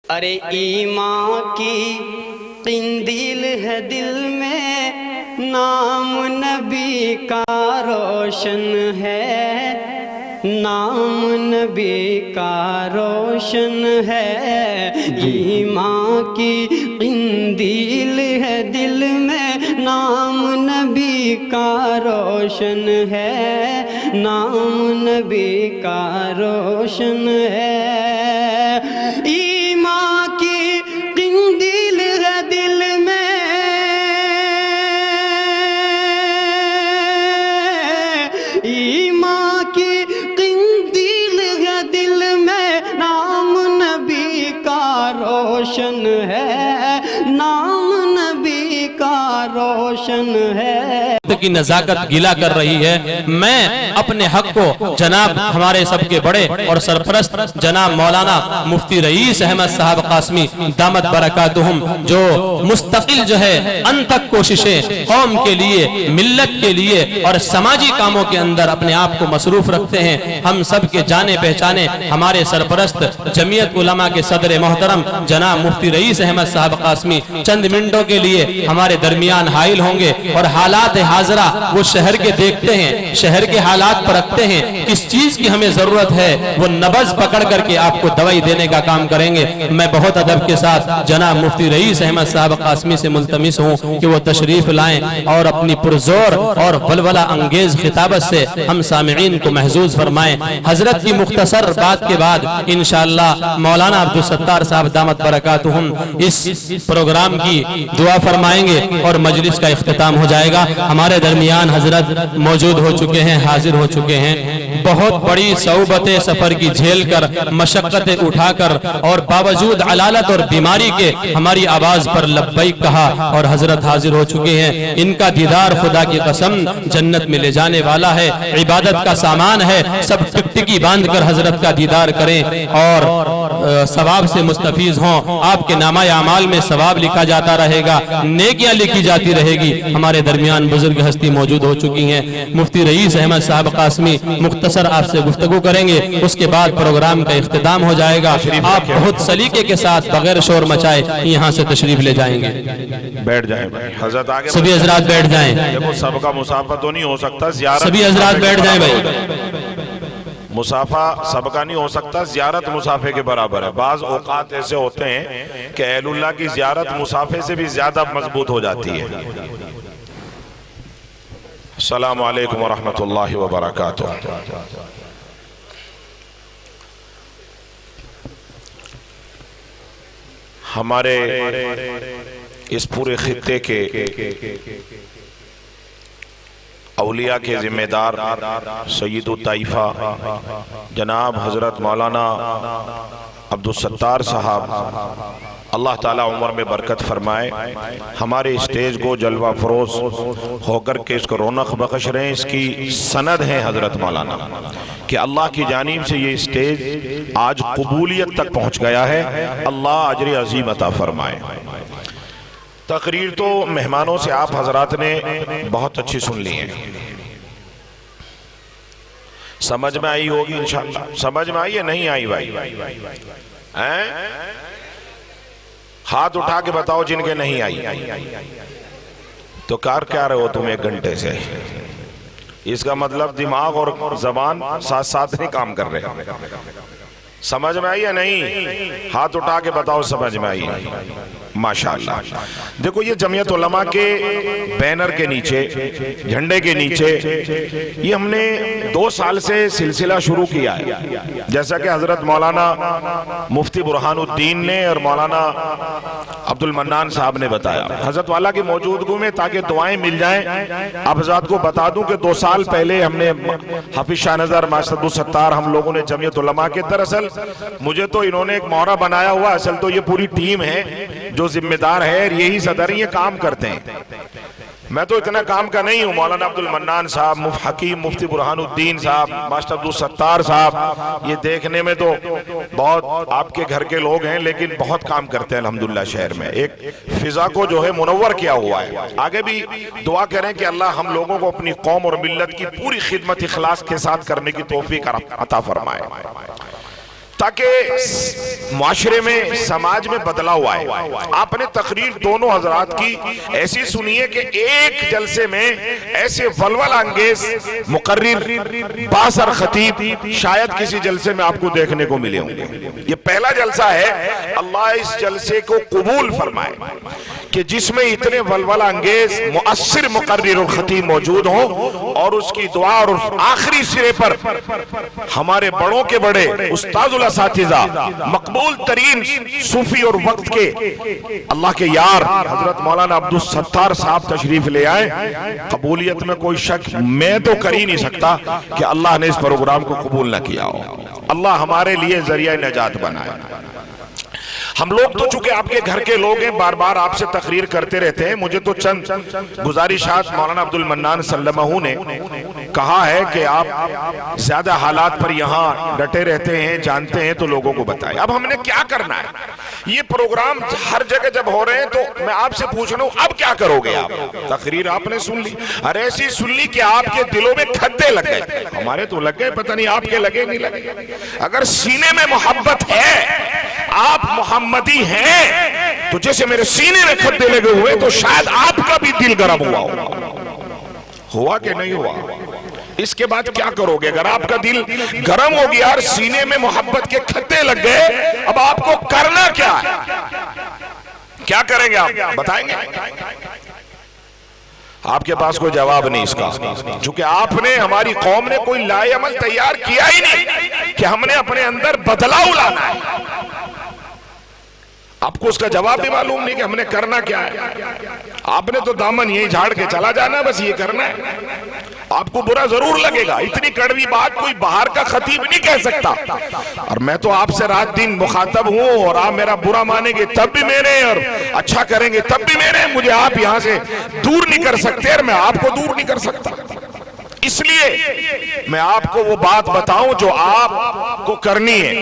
अरे ईमान की किंदील है दिल में, नाम नबी का रोशन है, नाम नबी का रोशन है। ईमान की किंदील है दिल में, नाम नबी का रोशन है, नाम नबी का रोशन है। रोशन है, नाम नबी का रोशन है। की नजाकत गिला कर रही है। मैं अपने हक को जनाब हमारे सबके बड़े और सरपरस्त जनाब मौलाना मुफ्ती रईस अहमद साहब कासमी दामत बरकातुहुम, जो मुस्तकिल जो है अनतक कोशिशें कौम के लिए, मिल्लत के लिए और समाजी कामों के अंदर अपने आप को मसरूफ रखते हैं। हम सब के जाने पहचाने हमारे सरपरस्त जमीयत उलमा के सदर मोहतरम जनाब मुफ्ती रईस अहमद साहब कासमी चंद मिनटों के लिए हमारे दरमियान हाइल होंगे और हालात हाजरा वो शहर के देखते हैं, शहर के हालात परखते हैं, किस चीज की हमें जरूरत है, वो नबज पकड़ करके आपको दवाई देने का काम करेंगे। मैं बहुत अदब के साथ जनाब मुफ्ती रईस अहमद साहब कासमी से मुल्तमिस हूँ कि वो तशरीफ लाएं और अपनी पुरजोर और वलवला अंगेज खिताबत से हम सामिईन को महजूज फरमाएं। हजरत की मुख्तसर बात के बाद इंशाअल्लाह मौलाना अब्दुल सत्तार साहब दामत बरकातुहुम इस प्रोग्राम की दुआ फरमाएंगे और मजलिस का इख्तिताम हो जाएगा। हमारे दरमियान हजरत मौजूद हो चुके हैं, हाजिर हो चुके हैं। बहुत बड़ी सऊबतें सफर की झेल कर, मशक्कतें उठाकर और बावजूद अलालत और बीमारी के हमारी आवाज पर लब्बैक कहा और हजरत हाजिर हो चुके हैं। इनका दीदार खुदा की कसम जन्नत में ले जाने वाला है, इबादत का सामान है। सब टिकटिकी बांध कर हजरत का दीदार करें और सवाब से मुस्तफीज हों। आपके नामा अमाल में सवाब लिखा जाता रहेगा, नेकियां लिखी जाती रहेगी। हमारे दरमियान बुजुर्ग हस्ती मौजूद हो चुकी हैं। मुफ्ती रईस अहमद साहब कासमी मुख्तसर आपसे गुफ्तगू करेंगे, उसके बाद प्रोग्राम का इख्तिताम हो जाएगा। आप बहुत सलीके के साथ बगैर शोर मचाए यहाँ से तशरीफ ले जाएंगे। बैठ जाएं भाई, हजरत आगे सभी हजरात बैठ जाएं। देखो सबका मुसाफा तो नहीं हो सकता, सभी हजरात बैठ जाएं भाई। मुसाफा सबका नहीं हो सकता, ज़ियारत मुसाफे के बराबर है। बाज औकात ऐसे होते हैं कि अहलुल्लाह की ज़ियारत मुसाफे से भी ज्यादा मजबूत हो जाती है। अस्सलामु अलैकुम वरहमतुल्लाहि वबरकातुहू। हमारे इस पूरे खित्ते के औलिया के जिम्मेदार सय्यदुत ताइफा जनाब हजरत मौलाना अब्दुल सत्तार साहब, अल्लाह ताला उम्र में बरकत फरमाए, हमारे स्टेज को जलवा फरोज होकर के इसको रौनक बख्श रहे हैं। इसकी सनद है हजरत मौलाना कि अल्लाह की जानिब से ये स्टेज आज कबूलियत तक पहुँच गया है। अल्लाह अजर अजीम अता फरमाए। तकरीर तो मेहमानों से आप हजरात ने बहुत अच्छी सुन ली है, समझ में आई होगी इंशाअल्लाह। समझ में आई या नहीं आई भाई? हैं? हाथ उठा के बताओ जिनके नहीं आई। तो कार क्या रहे हो तुम 1 घंटे से? इसका मतलब दिमाग और जबान साथ साथ नहीं काम कर रहे। समझ में आई या नहीं? हाथ उठा के बताओ समझ में आई। माशाअल्लाह। देखो ये जमीयत उलमा के बैनर के नीचे, झंडे के नीचे ये हमने 2 साल से सिलसिला शुरू किया है। जैसा कि हजरत मौलाना मुफ्ती बुरहानुद्दीन ने और मौलाना अब्दुल मन्नान साहब ने बताया हजरत वाला की मौजूदगी में, ताकि दुआएं मिल जाएं। आप हजरात को बता दूं कि 2 साल पहले हमने हाफिज शाह नजर मास्टर अब्दुल सत्तार, हम लोगों ने जमीयत उलमा के, दरअसल मुझे तो इन्होंने एक मोहरा बनाया हुआ, असल तो ये पूरी टीम है जो जिम्मेदार है, यही सदर ये काम करते हैं। मैं तो इतना काम का नहीं हूँ। मौलाना अब्दुल मन्नान साहब, हकीम मुफ्ती बुरहानुद्दीन साहब, मास्टर अब्दुल सत्तार साहब, ये देखने में तो बहुत आपके घर के लोग हैं, लेकिन बहुत काम करते हैं अल्हम्दुलिल्लाह। शहर में एक फिजा को जो है मुनव्वर किया हुआ है। आगे भी दुआ करें कि अल्लाह हम लोगों को अपनी कौम और मिल्लत की पूरी खिदमत इखलास के साथ करने की तौफीक अता फरमाए। ताकि माशरे में, समाज में बदलाव आए। आपने तकरीर दोनों हजरात की ऐसी सुनी है कि एक जलसे में ऐसे वलवल अंगेज मुकर्रिर बासर खतीब शायद किसी जलसे में आपको देखने को मिले होंगे। ये पहला जलसा है। अल्लाह इस जलसे को कबूल फरमाए कि जिसमें इतने वलवल अंगेज मुअस्सिर मुकर्रिर और खतीब मौजूद हो, और उसकी दुआ और आखिरी सिरे पर हमारे बड़ों के बड़े उस्ताद साथिजा, मकबूल तरीन सूफी और वक्त के अल्लाह के यार हजरत मौलाना अब्दुल सत्तार साहब तशरीफ ले आए। कबूलियत में कोई शक मैं तो कर ही नहीं सकता कि अल्लाह ने इस प्रोग्राम को कबूल ना किया हो। अल्लाह हमारे लिए जरिया नजात बनाए। हम लोग तो चूंकि आपके घर के लोग हैं, बार बार आपसे तकरीर करते रहते हैं। मुझे तो चंद गुजारिशात मौलाना अब्दुल मन्नान सल्लमहू ने कहा है कि आप ज्यादा हालात पर यहाँ डटे रहते हैं, जानते हैं, तो लोगों को बताएं। अब हमने क्या करना है? ये प्रोग्राम हर जगह जब हो रहे हैं तो मैं आपसे पूछ रहा हूँ, अब क्या करोगे आप? तकरीर आपने सुन ली, अरे ऐसी सुन ली कि आपके दिलों में खद्दे लग गए। हमारे तो लग गए, पता नहीं आपके लगे नहीं लगे। अगर सीने में मोहब्बत है, आप मोहम्मदी हैं, तो जैसे मेरे सीने में खद्दे लगे हुए, तो शायद आपका भी दिल गर्म हुआ कि नहीं हुआ? इसके बाद क्या करोगे? अगर आपका दिल गर्म हो गया और सीने में मोहब्बत के खद्दे लग गए, अब आपको करना क्या है? क्या करेंगे आप बताएंगे? आपके पास कोई जवाब नहीं इसका, क्योंकि आपने, हमारी कौम ने कोई लाए अमल तैयार किया ही नहीं कि हमने अपने अंदर बदलाव लाना है। आपको उसका जवाब भी मालूम नहीं कि हमने करना क्या है। आपने तो दामन यही झाड़ के चला जाना, बस ये करना है। आपको बुरा जरूर लगेगा, इतनी कड़वी बात कोई बाहर का खतीब नहीं कह सकता। और मैं तो आपसे रात दिन मुखातब हूं, और आप मेरा बुरा मानेंगे तब भी मेरे, और अच्छा करेंगे तब भी मेरे। मुझे आप यहां से दूर नहीं कर सकते, और मैं आपको दूर नहीं कर सकता। इसलिए मैं आपको वो बात बताऊं जो आपको करनी है।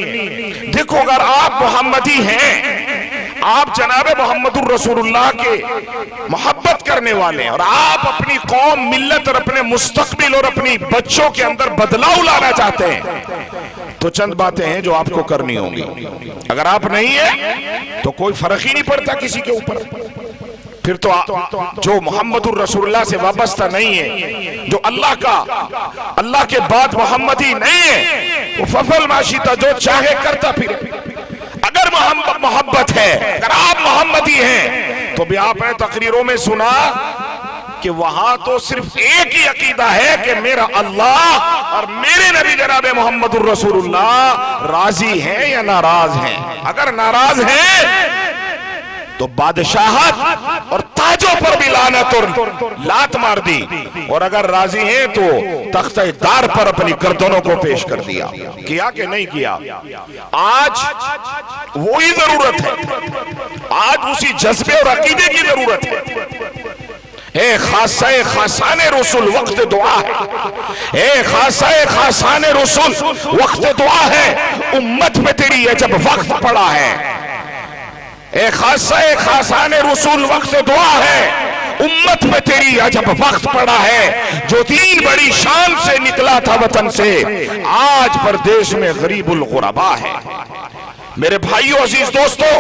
देखो, अगर आप मोहम्मदी हैं, आप जनाबे मोहम्मदुर रसूलुल्लाह के मोहब्बत करने वाले हैं, और आप अपनी कौम, मिल्लत और अपने मुस्तकबिल और अपनी बच्चों के अंदर बदलाव लाना चाहते हैं, तो चंद बातें हैं जो आपको करनी होंगी। अगर आप नहीं है तो कोई फर्क ही नहीं पड़ता किसी के ऊपर। फिर तो जो मोहम्मदुर रसूलुल्लाह से वाबस्ता नहीं है, जो अल्लाह के बाद मोहम्मदी नहीं है, वो फफल माशीता जो चाहे करता फिरे। अगर मोहब्बत है, अगर आप मोहम्मदी हैं, तो भी आपने तकरीरों में सुना कि वहां तो सिर्फ एक ही अकीदा है कि मेरा अल्लाह और मेरे नबी जनाबे मोहम्मदुर रसूलुल्लाह राजी हैं या नाराज हैं। अगर नाराज हैं तो बादशाहत और ताजों पर भी लानत और लात मार दी, और अगर राजी हैं तो तख्तेदार पर अपनी गर्दनों को पेश कर दिया। किया कि नहीं किया? आज वही जरूरत है, आज उसी जज्बे और अकीदे की जरूरत है। खासाने रसूल वक्त दुआ है, खासाने रसूल वक्त दुआ है, उम्मत में तेरी ये जब वक्त पड़ा है। खासाने रसूल वक्त दुआ है, उम्मत में तेरी जब वक्त पड़ा है। जो दीन बड़ी शान से निकला था वतन से, आज परदेश में गरीबुल गुरबा है। मेरे भाइयों, अजीज दोस्तों,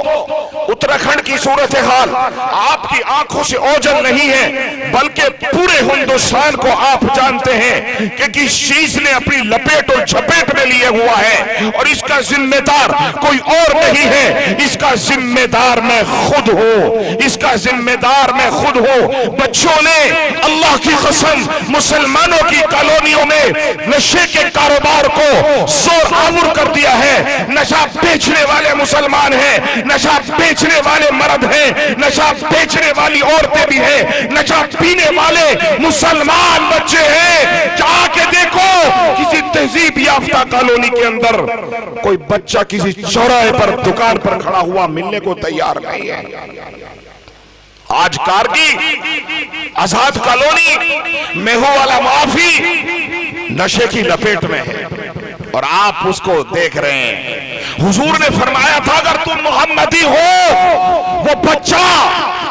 उत्तराखंड की सूरत हाल आपकी आंखों से ओझल नहीं है, बल्कि पूरे हिंदुस्तान को आप जानते हैं कि किस चीज ने अपनी लपेट और झपेट में लिए हुआ है, और इसका जिम्मेदार कोई और नहीं है। इसका जिम्मेदार मैं खुद हूँ, इसका जिम्मेदार मैं खुद हूँ। बच्चों ने अल्लाह की कसम मुसलमानों की कॉलोनियों में नशे के कारोबार को जोर आवर कर दिया है। नशा बेचने वाले मुसलमान हैं, नशा बेचने वाले मर्द हैं, नशा बेचने वाली औरतें भी हैं, नशा पीने वाले मुसलमान बच्चे हैं। जाके देखो, किसी तहजीब याफ्ता कॉलोनी के अंदर कोई बच्चा किसी चौराहे पर, दुकान पर खड़ा हुआ मिलने को तैयार नहीं है। आज कारगी आजाद कॉलोनी, मेहू वाला माफी नशे की लपेट में है, और आप उसको देख रहे हैं। हुजूर ने फरमाया था, अगर तुम मोहम्मदी हो, वो बच्चा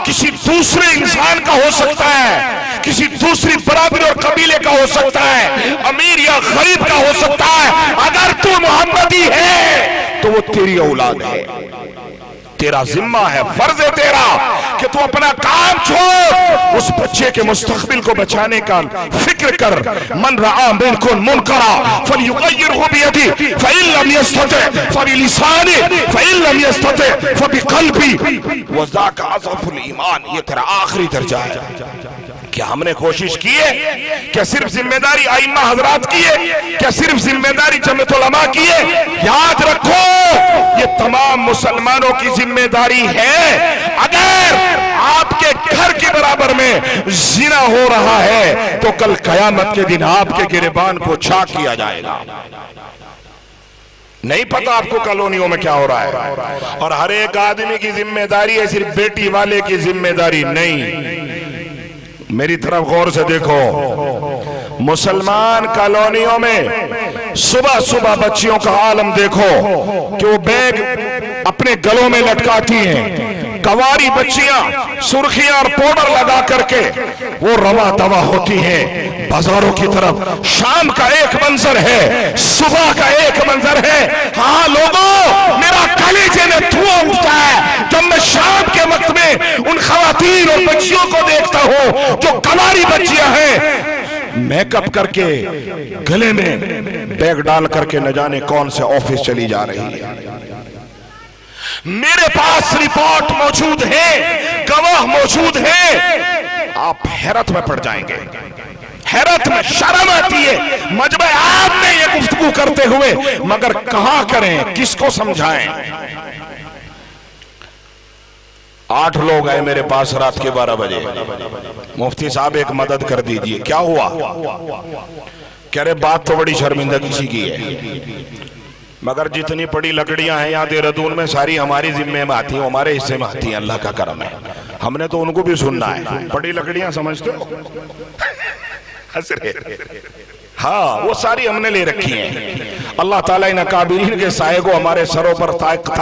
किसी दूसरे इंसान का हो सकता है, किसी दूसरी बरादरी और कबीले का हो सकता है, अमीर या गरीब का हो सकता है। अगर तू मोहम्मदी है तो वो तेरी औलाद है। तेरा जिम्मा है, फर्ज है तेरा कि तू अपना काम छोड़, उस बच्चे के मुस्तकबिल को बचाने का फिक्र कर। मन रआ मिनकुम मुनकरा फलयुगय्यिरहु बियदिही फइन लम यस्तति फबिलिसानी फइन लम यस्तति फबिक़ल्बी वज़ाका अज़फ़ुल ईमान। ये तेरा आखिरी दर्जा है। क्या हमने कोशिश की है? क्या सिर्फ जिम्मेदारी आइम्मा हजरात की है? क्या सिर्फ जिम्मेदारी जमीयत उलमा की है? याद रखो, ये तमाम मुसलमानों की जिम्मेदारी है। अगर आपके घर के बराबर में जिना हो रहा है तो कल कयामत के दिन आपके गिरबान को छाक किया जाएगा। नहीं पता आपको कॉलोनियों में क्या हो रहा है। और हर एक आदमी की जिम्मेदारी है, सिर्फ बेटी वाले की जिम्मेदारी नहीं। मेरी तरफ गौर से देखो, मुसलमान कॉलोनियों में सुबह सुबह बच्चियों का आलम देखो कि वो बैग अपने गलों में लटकाती हैं। कवारी बच्चियां सुर्खियां और पाउडर लगा करके वो रवा दवा होती हैं बाजारों की तरफ। शाम का एक मंजर है, सुबह का एक मंजर है। हाँ लोगों, मेरा कलेजे में धुआं उठता है जब मैं शाम के वक्त में उन खवातीन और बच्चियों को देखता हूं जो कवारी बच्चियां हैं, मेकअप करके गले में बैग डाल करके न जाने कौन से ऑफिस चली जा रही है। मेरे पास रिपोर्ट मौजूद है, गवाह मौजूद है। आप हैरत में पड़ जाएंगे, हैरत में शर्म आती है मजमे आप में ये गुफ्तगू करते हुए, मगर कहां करें, किसको समझाएं। 8 लोग आए मेरे पास रात के 12 बजे, मुफ्ती साहब एक मदद कर दीजिए। क्या हुआ? कह रहे बात तो बड़ी शर्मिंदगी की है, मगर जितनी बड़ी लकड़ियां हैं यहाँ देहरादून में सारी हमारी जिम्मे में आती हैं, हमारे हिस्से में आती हैं। अल्लाह का करम है, हमने तो उनको भी सुनना है। बड़ी लकड़ियां समझते हो? हंस रहे। हाँ, वो सारी हमने ले रखी हैं। अल्लाह ताला इन काबिलीन के साए को हमारे सरों पर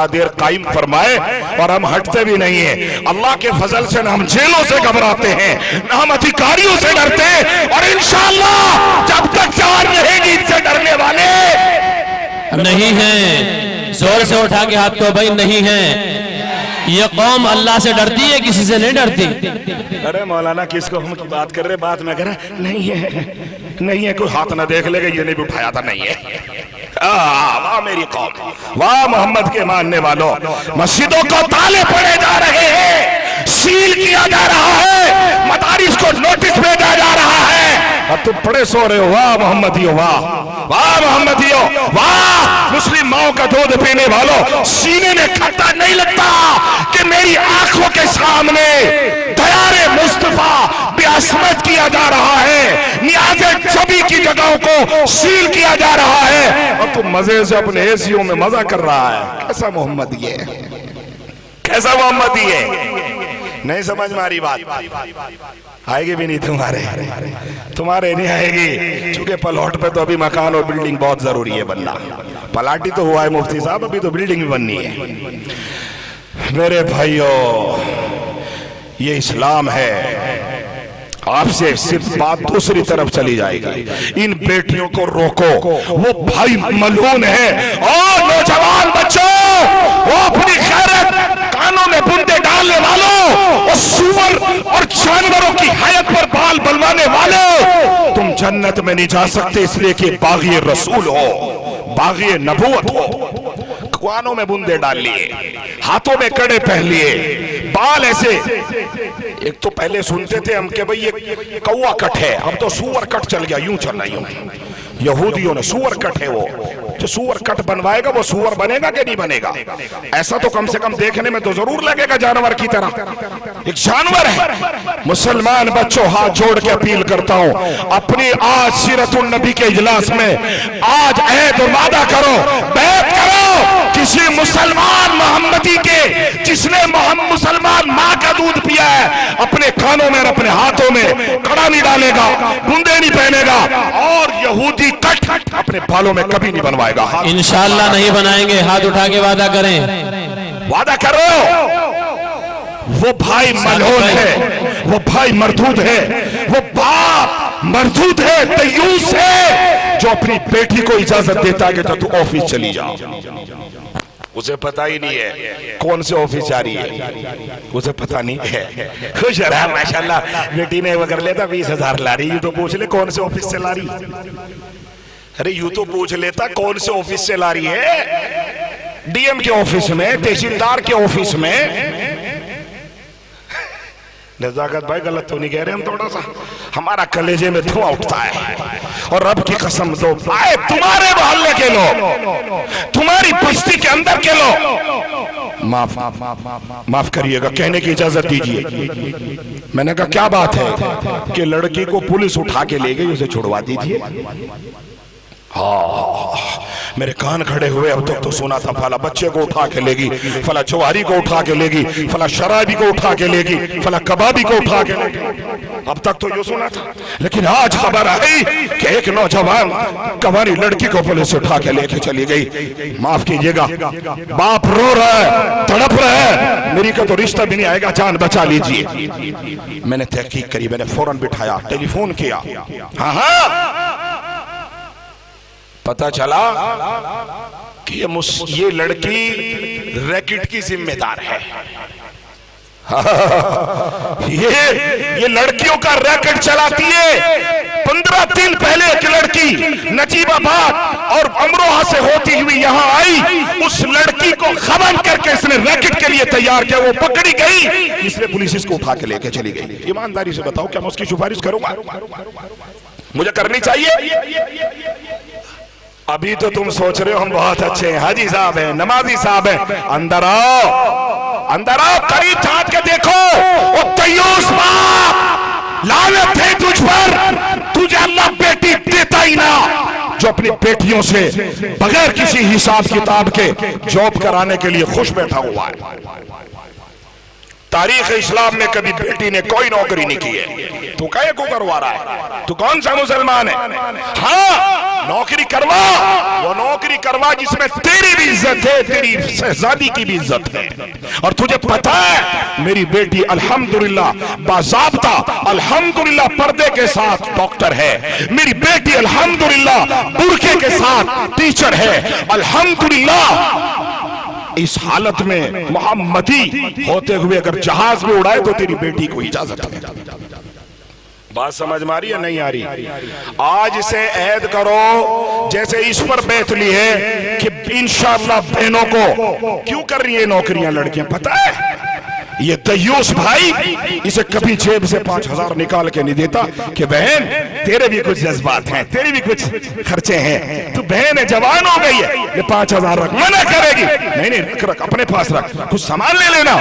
देर कायम फरमाए और हम हटते भी नहीं हैं। अल्लाह के फजल से न हम जेलों से घबराते हैं, न हम अधिकारियों से डरते हैं। और इंशाअल्लाह जब तक जान रहेगी इनसे डरने वाले नहीं है। जोर से उठा के हाथ को भाई, नहीं है। ये कौम अल्लाह से डरती है, किसी से नहीं डरती। अरे मौलाना किसको हम बात कर रहे, बात में कह रहे नहीं है, नहीं है, कोई हाथ ना देख लेगा, ये नहीं भी उठाया था, नहीं है। वाह मेरी कौम, वाह मोहम्मद के मानने वालों, मस्जिदों को ताले पड़े जा रहे हैं, सील किया जा रहा है, मदारिस को नोटिस भेजा जा रहा है और तुम पड़े सो रहे हो। वाह मोहम्मदियों, वाह वाह मोहम्मदियों, वाह मुस्लिम माओ का दूध पीने वालों, सीने में खट्टा नहीं लगता कि मेरी आंखों के सामने दयारे मुस्तफा बेअस्मत किया जा रहा है, नियाज़े जबी की जगहों को सील किया जा रहा है और तुम मजे से अपने एसियों में मजा कर रहा है। कैसा मोहम्मद ये, कैसा मोहम्मद ये? नहीं समझ मारी बात, आएगी भी नहीं तुम्हारे नहीं आएगी, क्योंकि पलौट पे तो अभी मकान और बिल्डिंग बहुत जरूरी है बनना। पलाटी तो हुआ है मुफ्ती साहब, अभी तो बिल्डिंग भी बननी है। मेरे भाइयों, ये इस्लाम है। आपसे सिर्फ बात दूसरी तरफ चली जाएगी। इन बेटियों को रोको, वो भाई मलून है। और नौजवान बच्चों, वो अपनी खैरत कानों में बुंदे डालने वालों, और सूअर और जानवरों की हयत पर बाल बलवाने वालों, तुम जन्नत में नहीं जा सकते, इसलिए कि बागी रसूल हो, बागी नबूवत हो। कानों में बुंदे डाल लिए, हाथों में कड़े पहन लिए, बाल ऐसे। एक तो पहले सुनते थे हम कि भाई ये कौवा कट है, अब तो सूअर कट चल गया, यूं चल रही हूं। यहूदियों ने सूअर कट है, वो जो सूअर कट बनवाएगा वो सूअर बनेगा कि नहीं बनेगा? ऐसा तो कम से कम देखने में तो जरूर लगेगा जानवर की तरह, एक जानवर है। मुसलमान बच्चों, हाथ जोड़ के अपील करता हूं, अपनी आज सीरतुन नबी के इजलास में आज ऐद वादा करो, बैत करो, किसी मुसलमान मोहम्मदी के जिसने मुसलमान माँ का दूध पिया है, अपने कानों में और अपने हाथों में कड़ा नहीं डालेगा, बूंदे नहीं पहनेगा, और यहूदी कट अपने बालों में कभी नहीं बनवाएगा। इंशाअल्लाह नहीं बनाएंगे। हाथ उठा के वादा करें, वादा करो। वो भाई मलून है, वो भाई मरदूद है, वो बाप मरदूद है, तयूस है, जो अपनी बेटी को इजाजत देता है कि तू ऑफिस चली जा। उसे पता ही नहीं है कौन से ऑफिस जा रही है, उसे पता नहीं है। खुश रहा माशाल्लाह, बेटी ने वगैरह लेता 20,000 ला रही, यूं तो पूछ ले कौन से ऑफिस से ला रही। अरे यूं तो पूछ लेता कौन से ऑफिस से ला रही है, डीएम के ऑफिस में, तहसीलदार के ऑफिस में। नजाकत भाई गलत तो नहीं कह रहे हम, थोड़ा सा हमारा कलेजे में धुआं उठता है। और रब की कसम दो आए तुम्हारे मोहल्ले के लोग, तुम्हारी बस्ती के अंदर के लोग, माफ करिएगा, कहने की इजाजत दीजिए। मैंने कहा क्या बात है कि लड़की को पुलिस उठा के ले गई, उसे छुड़वा दीजिए। हाँ, मेरे कान खड़े हुए, अब तक तो सुना था फला बच्चे को उठा के लेगी, फला चौहारी को उठा के लेगी, फला शराबी को उठा के लेगी, फला कबाबी को उठा के लेगी, अब तक तो ये सुना था। लेकिन आज खबर आई कि एक नौजवान कवारी लड़की को पुलिस उठा के लेके चली गई। माफ कीजिएगा, बाप रो रहा है, तड़प रहा है, मेरी का तो रिश्ता भी नहीं आएगा, जान बचा लीजिए। मैंने तहकीक करी, मैंने फौरन बिठाया, टेलीफोन किया। हाँ, पता चला कि ये लड़की रैकेट की जिम्मेदार है। ये लड़कियों का रैकेट चलाती है। 15 दिन पहले एक लड़की नजीबाबाद और अमरोहा से होती हुई यहां आई, उस लड़की को खबन करके इसने रैकेट के लिए तैयार किया, वो पकड़ी गई, इसलिए पुलिस इसको उठा के लेके चली गई। ईमानदारी से बताओ क्या मैं उसकी सिफारिश करूंगा? मुझे करनी चाहिए? अभी तो तुम सोच रहे हो हम बहुत अच्छे हैं, हाजी साहब हैं, नमाजी साहब हैं। अंदर आओ, अंदर आओ, करीब झांक के देखो। ओ तय्यूस बाप, लानत है तुझ पर, तुझे अल्लाह बेटी देता ही ना, जो अपनी बेटियों से बगैर किसी हिसाब किताब के जॉब कराने के लिए खुश बैठा हुआ है। तारीख इस्लाम में कभी बेटी ने कोई नौकरी नहीं की है, तू कहे को करवा रहा है? तू कौन सा मुसलमान है? हाँ, नौकरी करवा, वो नौकरी करवा जिसमें तेरी भी इज्जत है, तेरी शहजादी की भी इज्जत है। और तुझे पता है मेरी बेटी अल्हम्दुलिल्लाह बाज़ाब्ता, अल्हम्दुलिल्लाह पर्दे के साथ डॉक्टर है, मेरी बेटी अल्हम्दुलिल्लाह बुर्के के साथ टीचर है, अल्हम्दुलिल्लाह। इस हालत में मोहम्मदी होते हुए अगर जहाज में उड़ाए तो तेरी बेटी को इजाजत है। बात समझ में आ रही है नहीं आ रही? आज से ऐद करो, जैसे इस पर बैठ ली है कि इंशाअल्लाह बहनों को क्यों कर रही है नौकरियां लड़कियां, पता है? ये दयूस भाई इसे कभी जेब से 5,000 निकाल के नहीं देता कि बहन तेरे भी कुछ जज्बात हैं, तेरे भी कुछ खर्चे हैं, तू बहन है, जवान हो गई है, ये 5,000 रख। मना करेगी, नहीं नहीं रख रख, अपने पास रख, कुछ सामान ले लेना।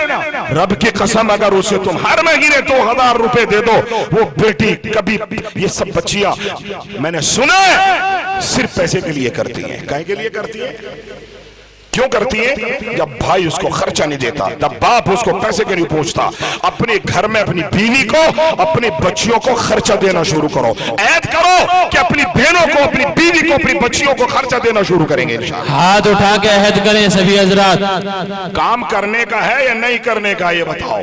रब की कसम अगर उसे तुम हर महीने 2,000 रुपए दे दो, वो बेटी कभी, ये सब बच्चियां मैंने सुना है सिर्फ पैसे के लिए करती हैं। काहे के लिए करती है? क्यों करती है? जब भाई उसको खर्चा नहीं देता, जब बाप उसको पैसे के नहीं पूछता, अपने घर में अपनी बीवी को, अपनी बच्चियों को खर्चा देना शुरू करो। ऐद करो कि अपनी बहनों को, अपनी बीवी को, अपनी बच्चियों को खर्चा देना शुरू करेंगे इंशाअल्लाह। हाथ उठा के अहद करें सभी हजरात। काम करने का है या नहीं करने का ये बताओ।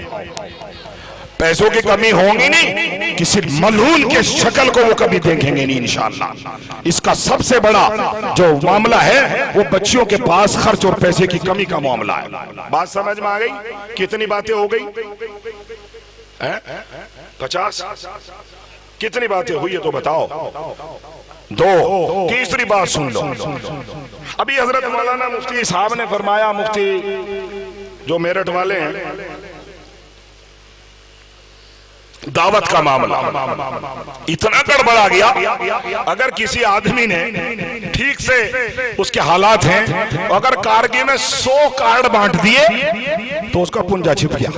पैसों की कमी होगी नहीं, किसी मलून के शक्ल को वो कभी देखेंगे नहीं इंशाअल्लाह। इसका सबसे बड़ा जो मामला है वो बच्चियों के पास खर्च और पैसे की कमी का मामला है। बात समझ में आ गई? कितनी बातें हो गई? 50? कितनी बातें हुई है तो बताओ? 2। तीसरी बात सुन लो। अभी हजरत मौलाना मुफ्ती साहब ने फरमाया, मुफ्ती जो मेरठ वाले हैं, दावत का मामला इतना गड़बड़ा गया, अगर किसी आदमी ने ठीक से उसके हालात हैं, अगर कारगिल में 100 कार्ड बांट दिए तो उसका पुंजा छिप गया।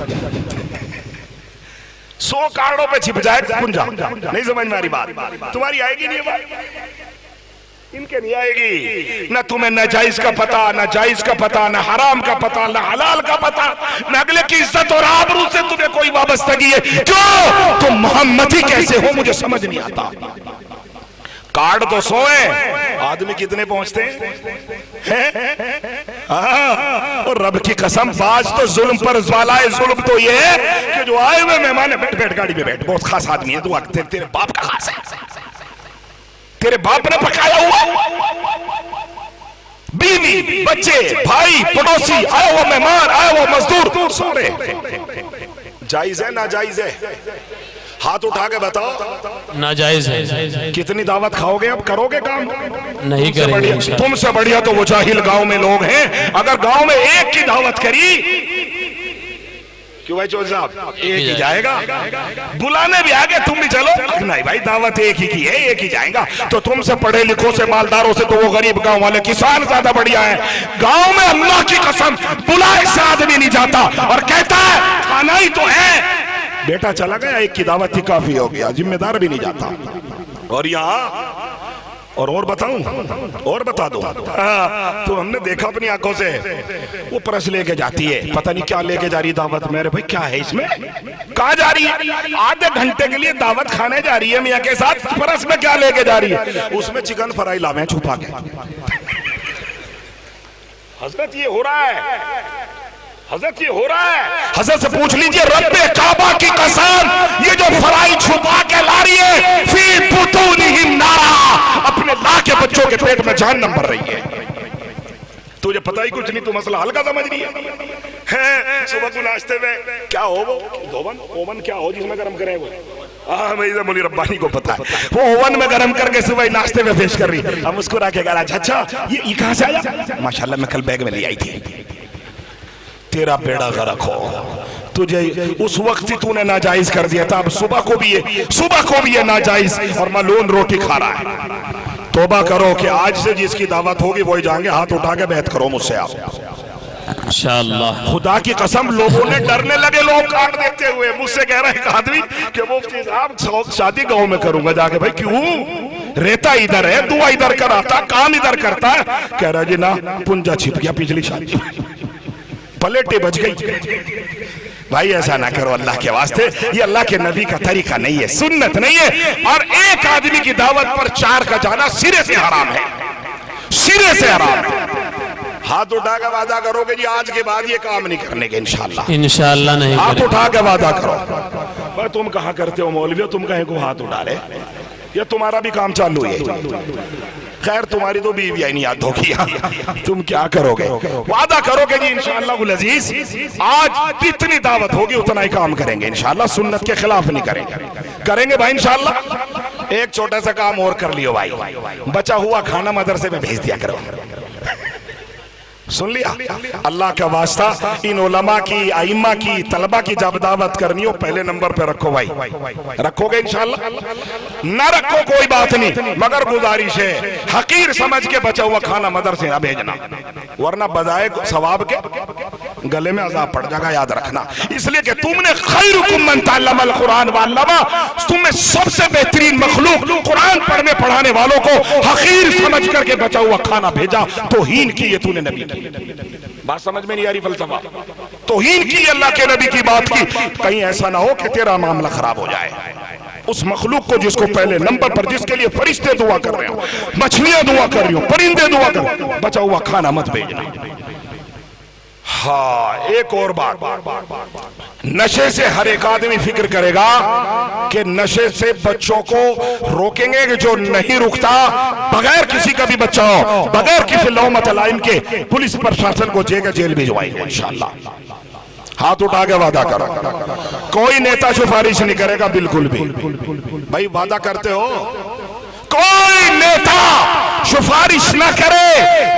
100 कार्डों पे छिप जाए पुंजा। नहीं समझ में आ रही बात? तुम्हारी आएगी नहीं बात? इनके नहीं आएगी। न तुम्हें नाजायज का पता, न जायज का पता, न हराम का पता, न हलाल का पता, न अगले की इज्जत और आबरू से तुम्हें कोई वाबस्तगी है। क्यों? तुम मोहम्मदी कैसे हो मुझे समझ नहीं आता। कार्ड तो 100 है, आदमी कितने पहुंचते हैं? और रब की कसम, बाज तो जुल्म पर ज्वालाए जुल्म तो ये है कि जो आए हुए मेहमान है, बैठ बैठ गाड़ी में बैठ, बहुत खास आदमी है, तू तेरे बाप का खास है, तेरे बाप ने पकाया हुआ, बीवी, बच्चे, भाई, पड़ोसी, आया हुआ मेहमान, आया हुआ मजदूर, सारे। जायज है नाजायज है? हाथ उठा के बताओ। नाजायज है। कितनी दावत खाओगे? अब करोगे काम? नहीं करेंगे। तुमसे बढ़िया तो वो जाहिल गांव में लोग हैं। अगर गांव में एक की दावत करी, क्यों भाई चौधरी साहब, एक ही जाएगा। बुलाने भी आगे तुम भी चलो, नहीं भाई दावत एक ही की है, एक ही जाएगा। तो तुमसे पढ़े लिखों से, मालदारों से तो वो गरीब गांव वाले किसान ज्यादा बढ़िया है। गांव में अल्लाह की कसम बुलाए से आदमी नहीं जाता और कहता है खाना ही तो है। बेटा चला गया, एक की दावत ही काफी हो गया, जिम्मेदार भी नहीं जाता। और यहाँ और बताऊं, और बता दो। तो हमने देखा अपनी आंखों से, वो परस लेके जाती है, पता नहीं क्या लेके जा रही दावत। मेरे भाई क्या है इसमें, कहाँ जा रही है? आधे घंटे के लिए दावत खाने जा रही है मियाँ के साथ, परस में क्या लेके जा रही है? उसमें चिकन फ्राई लावे छुपा के। हजरत ये हो रहा है, हजरत ये हो रहा है। हजरत से पूछ लीजिए, रब्बे काबा की कसम, ये जो फ्राई छुपा के ला रही है, फी बुतूनिहिम नारा, अपने मां के बच्चों के पेट में जहन्नम भर रही है। तुझे पता ही कुछ नहीं, तू मसला हल्का समझ रही है। सुबह को नाश्ते में क्या हो, वो ओवन क्या हो जिसमें गरम करें वो? मुनी रब्बानी को पता है, वो ओवन में गरम करके सुबह नाश्ते में पेश कर रही। हम मुस्कुरा के कहा, अच्छा ये कहां से आया? माशाल्लाह मैं कल बैग में ले आई थी। तेरा बेड़ा गर्क हो, तुझे उस वक्त ही तूने नाजायज कर दिया था, अब सुबह को भी ये नाजायज और मालून रोटी खा रहा है। तौबा करो कि आज से जिसकी दावत होगी वही जाएंगे। हाथ उठा के बैत करो मुझसे आप, इंशाअल्लाह। खुदा की कसम लोगों ने डरने लगे, लोग काट देते हुए। मुझसे कह रहा है एक आदमी कि मुफ्ती साहब शादी गाँव में करूंगा जाके। भाई क्यों? रहता इधर है, दुआ इधर कराता, काम इधर करता है। कह रहा जी ना, पुंजा छिप गया पिछली शादी, पलेटे बच गई। भाई ऐसा ना करो अल्लाह के वास्ते, ये अल्लाह के नबी का तरीका नहीं है, सुन्नत नहीं है। और एक आदमी की दावत पर 4 का जाना सिरे से हराम है, सिरे से हराम है। हाथ उठा के वादा करोगे जी आज के बाद ये काम नहीं करने के, इंशाल्लाह इंशाल्लाह नहीं। हाथ उठा के वादा करो। पर तुम कहाँ करते हो मौलवी, तुम कहीं को हाथ उठा रहे, या तुम्हारा भी काम चालू है? खैर तुम्हारी तो बीवी नहीं याद होगी, तुम क्या करोगे? वादा करोगे जी इंशाअल्लाह अजीज, आज जितनी दावत होगी उतना ही काम करेंगे इंशाअल्लाह, सुन्नत के खिलाफ नहीं करेंगे भाई इंशाअल्लाह। एक छोटा सा काम और कर लियो भाई, बचा हुआ खाना मदरसे में भेज दिया करो। सुन लिया? अल्लाह का वास्ता इन उलमा की, आइम्मा की, तलबा की जब दावत करनी हो पहले नंबर पे रखो भाई। रखोगे इंशाअल्लाह? न रखो कोई बात नहीं, मगर गुजारिश है हकीर समझ के बचा हुआ खाना मदरसे न भेजना, वरना बजाय सवाब के गले में अजाब पड़ जाएगा, याद रखना। इसलिए कि तुमने खैरुकुम मन तअल्लमल कुरान व अल्लमा, तुम्हें सबसे बेहतरीन मखलूक कुरान पढ़ने पढ़ाने वालों को हकीर समझ करके बचा हुआ खाना भेजा, तौहीन की ये तूने नबी की। बात समझ में नहीं आ रही? फलसफा तौहीन की, अल्लाह के नबी की बात की। कहीं ऐसा ना हो कि तेरा मामला खराब हो जाए। उस मखलूक को जिसको पहले नंबर पर, जिसके लिए फरिश्ते दुआ कर रहे हो, मछलियां दुआ कर रही हो, परिंदे दुआ कर रहे हो, बचा हुआ खाना मत भेजना। हाँ, एक और बात, नशे से हर एक आदमी फिक्र करेगा कि नशे से बच्चों को रोकेंगे, कि जो नहीं रुकता बगैर किसी का भी बच्चा हो, बगैर किसी लौमत लाइम के पुलिस प्रशासन को जेल भिजवाएंगे इंशाअल्लाह। हाथ उठा के वादा करो, कोई नेता सिफारिश नहीं करेगा बिल्कुल भी। भाई वादा करते हो? कोई नेता सिफारिश न करे,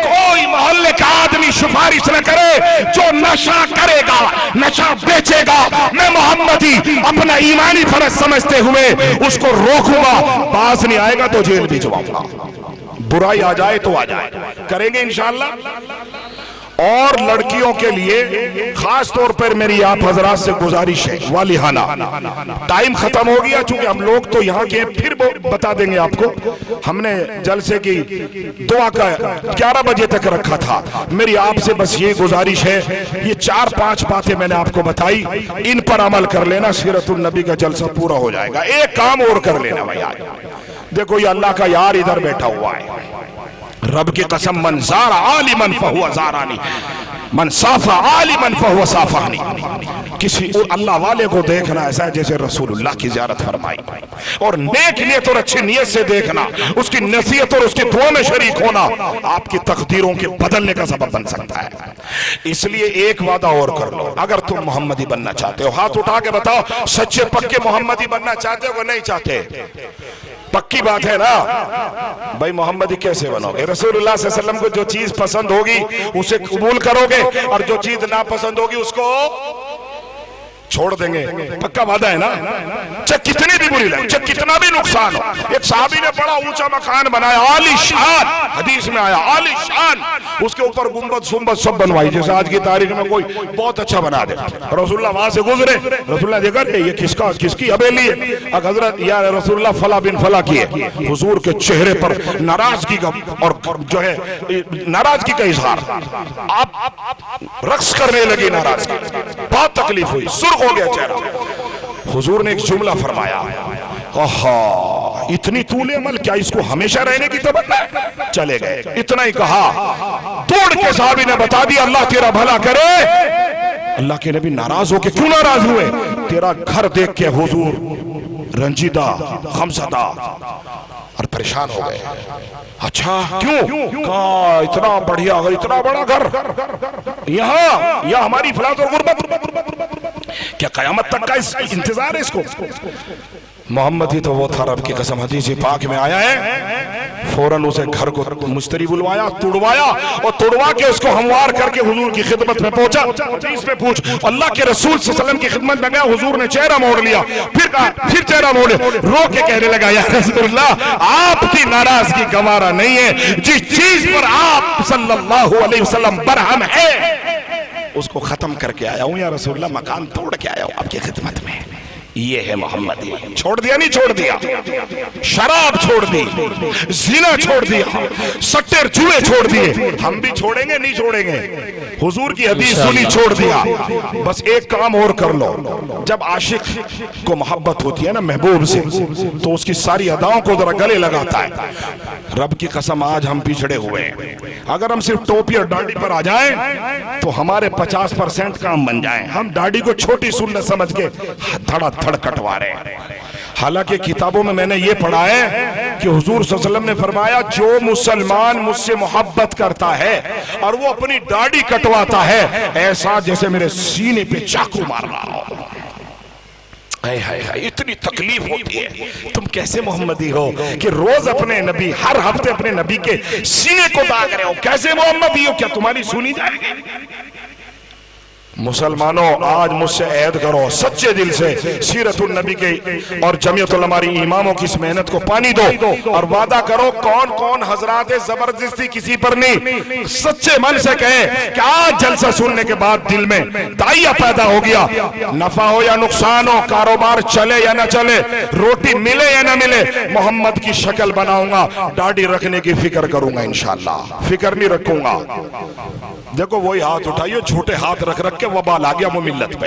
कोई मोहल्ले का आदमी सिफारिश न करे। जो नशा करेगा, नशा बेचेगा, मैं मोहम्मदी अपना ईमानी फर्ज समझते हुए उसको रोकूंगा, पास नहीं आएगा तो जेल भिजवाऊंगा। बुराई आ जाए तो आ जाए, करेंगे इंशाअल्लाह। और लड़कियों के लिए खास तौर पर मेरी आप हजरात से गुजारिश है, वालिहाना, टाइम खत्म हो गया चूंकि हम लोग तो यहाँ के, फिर बता देंगे आपको। हमने जलसे की दुआ का 11 बजे तक रखा था। मेरी आपसे बस ये गुजारिश है, ये 4-5 बातें मैंने आपको बताई, इन पर अमल कर लेना, सीरतुल नबी का जलसा पूरा हो जाएगा। एक काम और कर लेना भाई, आज देखो ये अल्लाह का यार इधर बैठा हुआ है, रब की कसम, मन ज़ारा आलिमन फहुवा ज़ारानी। मन साफा आलिमन फहुव साफानी, किसी अल्लाह वाले को देखना ऐसा है जैसे रसूलुल्लाह की ज़ियारत फरमाई, और नेक नियत और अच्छी नियत से देखना, उसकी नसीहत और उसकी दुआ में शरीक होना आपकी तकदीरों के बदलने का सबब बन सकता है। इसलिए एक वादा और कर लो, अगर तुम मोहम्मदी बनना चाहते हो, हाथ उठा के बताओ सच्चे पक्के मोहम्मदी बनना चाहते हो कि नहीं चाहते? पक्की बात है ना भाई, मोहम्मदी कैसे बनोगे? रसूलुल्लाह सल्लल्लाहु अलैहि वसल्लम को जो चीज पसंद होगी उसे कबूल करोगे, और जो चीज ना पसंद होगी उसको छोड़ देंगे। पक्का वादा है ना? चाहे कितनी भी बुरी लगे, चाहे कितना भी नुकसान हो। एक साहबी ने बड़ा ऊंचा मकान बनाया, आलीशान, हदीस में आया आलीशान, उसके ऊपर गुंबद सुंबद सब बनवाई, जैसे आज की तारीख में कोई बहुत अच्छा बना दे। रसूलुल्लाह वहां से गुजरे, रसूलुल्लाह देखा ये किसकी हवेली है? हजरत या रसूलुल्लाह फला बिन फला की है। हुजूर के चेहरे पर नाराजगी का और जो है नाराजगी का इजहार, आप रक्स करने लगी नाराजगी, बहुत तकलीफ हुई, सुर्ख हो गया चेहरा। हुजूर ने एक जुमला फरमाया, आहा इतनी तूले अमल, क्या इसको हमेशा रहने की तमन्ना है? चले गए, इतना ही कहा, तोड़ के साहबी ने बता दिया अल्लाह तेरा भला करे। अल्लाह के नबी नाराज होके क्यों नाराज हुए? तेरा घर देख के हुजूर रंजीदा, गमज़दा और परेशान हो गए। अच्छा क्यों? कहा इतना बढ़िया, इतना बड़ा घर यहाँ, यह हमारी इफलास और गुर्बत, क्या कयामत तक का इंतजार है इसको? मोहम्मद ही तो वो था, रब की कसम हदीस पाक में आया है, फौरन उसे घर को मुश्तरी बुलवाया, तुड़वाया, और तुड़वा के उसको हमवार करके हुजूर की खिदमत में पहुंचा। हदीस में पूछ, अल्लाह के रसूल सल्लल्लाहु अलैहि वसल्लम की खिदमत में गया, हुजूर ने चेहरा मोड़ लिया, फिर कहा, फिर चेहरा मोड़े, रो के कहने लगा, या रसूलल्लाह आपकी नाराजगी गवारा नहीं है, जिस चीज पर आप सल्लल्लाहु अलैहि वसल्लम बरहम है उसको खत्म करके आया हूं या रसूलल्लाह, मकान तोड़ के आया हूं आपकी खिदमत में। ये है मोहम्मदी। छोड़ दिया नहीं छोड़ दिया? शराब छोड़ दी, जिना छोड़ दिया, सट्टे जुए छोड़ दिए, हम भी छोड़ेंगे नहीं छोड़ेंगे? हुजूर की हदीस सुनी, छोड़ दिया। बस एक काम और कर लो, जब आशिक को मोहब्बत होती है ना महबूब से, तो उसकी सारी अदाओं को जरा गले लगाता है। रब की कसम आज हम पिछड़े हुए हैं, अगर हम सिर्फ टोपी और दाढ़ी पर आ जाएं तो हमारे 50% काम बन जाएं। हम दाढ़ी को छोटी सुन्नत समझ के धड़ कटवा रहे हैं। हालांकि किताबों में मैंने ये पढ़ा है कि हुजूर सल्लल्लाहु अलैहि वसल्लम ने फरमाया, जो मुसलमान मुझसे मोहब्बत करता है और वो अपनी दाढ़ी कटवाता है, ऐसा जैसे मेरे सीने पे चाकू मार रहा हो। हाय हाय हाय, इतनी तकलीफ होती है। तुम कैसे मोहम्मदी हो कि रोज अपने नबी, हर हफ्ते अपने नबी के सीने को दाग रहे हो? कैसे मोहम्मदी हो? क्या तुम्हारी सुनी जाएगी? मुसलमानों आज मुझसे ऐद करो सच्चे दिल से, सीरतुन नबी के और जमीयतुल उलमा इमामों की इस मेहनत को पानी दो, और वादा करो कौन कौन हजरात जबरदस्ती किसी पर नहीं, सच्चे मन से कहे कि आज जलसा सुनने के बाद दिल में दाइया पैदा हो गया, नफा हो या नुकसान हो, कारोबार चले या ना चले, रोटी मिले या ना मिले, मोहम्मद की शक्ल बनाऊंगा, दाढ़ी रखने की फिक्र करूंगा, इंशाअल्लाह फिक्र नहीं रखूंगा। देखो वही हाथ उठाइए, छोटे हाथ रख रख के वबाल आ गया वो मिल्लत पे।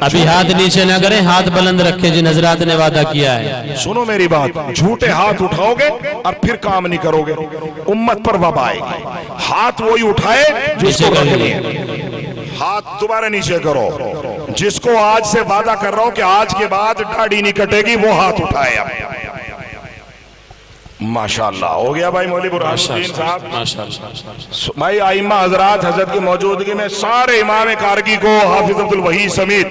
अभी हाथ नीचे ना करें, हाथ बुलंद रखे जिन हजरात ने वादा किया है। सुनो मेरी बात, झूठे हाथ उठाओगे और फिर काम नहीं करोगे, उम्मत पर वबा आएगी। हाथ वही उठाए जिसको रखनी है, हाथ दोबारा नीचे करो। जिसको आज से वादा कर रहा हूं कि आज के बाद दाढ़ी नहीं कटेगी, वो हाथ उठाए। अब माशाअल्लाह हो गया भाई मौलवी बुरहानुद्दीन साहब। भाई आइम्मा हजरात हजरत की मौजूदगी में सारे इमाम कारगी को, हाफिज अब्दुल वही समेत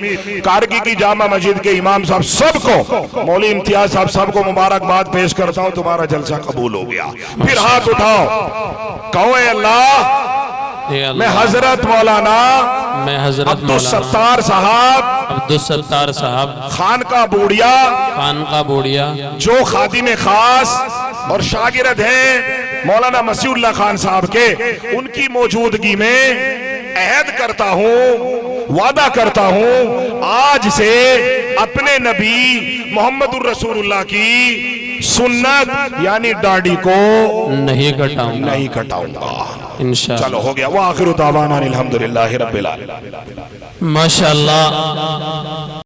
कारगी की जामा मस्जिद के इमाम साहब सबको, मौलवी इम्तियाज साहब सबको मुबारकबाद पेश करता हूँ, तुम्हारा जलसा कबूल हो गया। फिर हाथ उठाओ, कहो अल्लाह मैं हजरत मौलाना अब्दुल सत्तार साहब खानका बोड़िया जो खादिम खास और शागिर्द हैं मौलाना मसीउल्लाह खान साहब के, उनकी मौजूदगी में अहद करता हूँ, वादा करता हूँ, आज से अपने नबी मोहम्मदुर रसूलुल्लाह की सुन्नत यानी दाढ़ी को नहीं कटाऊंगा इंशाअल्लाह। चलो हो गया। वो आखिर दावाना अल्हम्दुलिल्लाहि रब्बिल आलमीन। माशाअल्लाह।